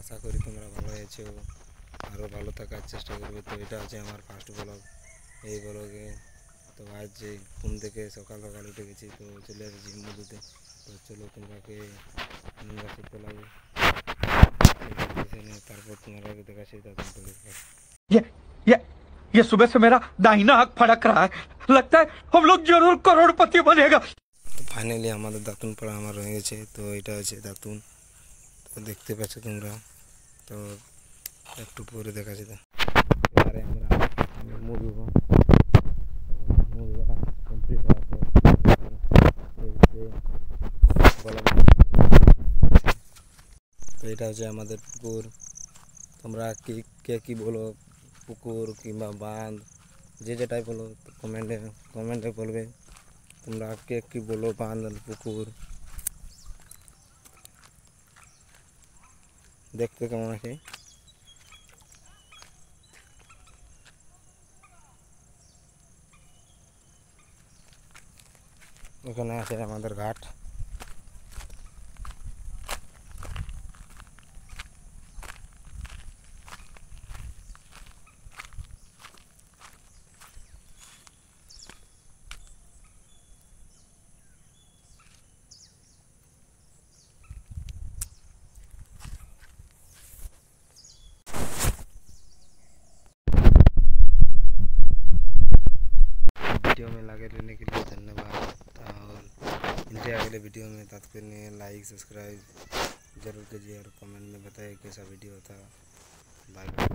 আশা করি তোমরা ভালো আছো, আরও ভালো থাকার চেষ্টা করবে। তো এটা হচ্ছে আমার ফার্স্ট ব্লগ। এই ব্লগে তো আজ যে ঘুম থেকে সকাল সকাল উঠে গেছি, তো চলে এসেছি মধুতে। তো চলো তোমাকে আমরা শিখতে লাগবে, তারপর তোমার দেখাচ্ছি দাদন পড়ে। ये ये ये सुबह से मेरा दाहिना आंख फड़क रहा है। लगता है हम लोग जरूर करोड़पति बनेगा। তো ফাইনালি আমাদের দাঁতুন পড়া আমার হয়ে গেছে। তো এটা হচ্ছে দাঁতুন, তো দেখতে পাচ্ছ তোমরা। তো একটু পরে দেখাচ্ছি। এবারে আমি মুড়ব, মুড়বা কমপ্লিট হওয়ার পর তো এটা হচ্ছে আমাদের পুকুর। তোমরা কে কী বলো, পুকুর কিংবা বাঁধ, যে যেটাই বলো কমেন্টে বলবে। তোমরা কে কী বলো, বাঁধ পুকুর, দেখতে কেমন আছে। এখানে আছে আমাদের ঘাট। वीडियो में लगे रहने के लिए धन्यवाद, और मिलते हैं अगले वीडियो में। तब तक लाइक सब्सक्राइब जरूर कीजिए और कमेंट में बताइए कैसा वीडियो था। Bye bye.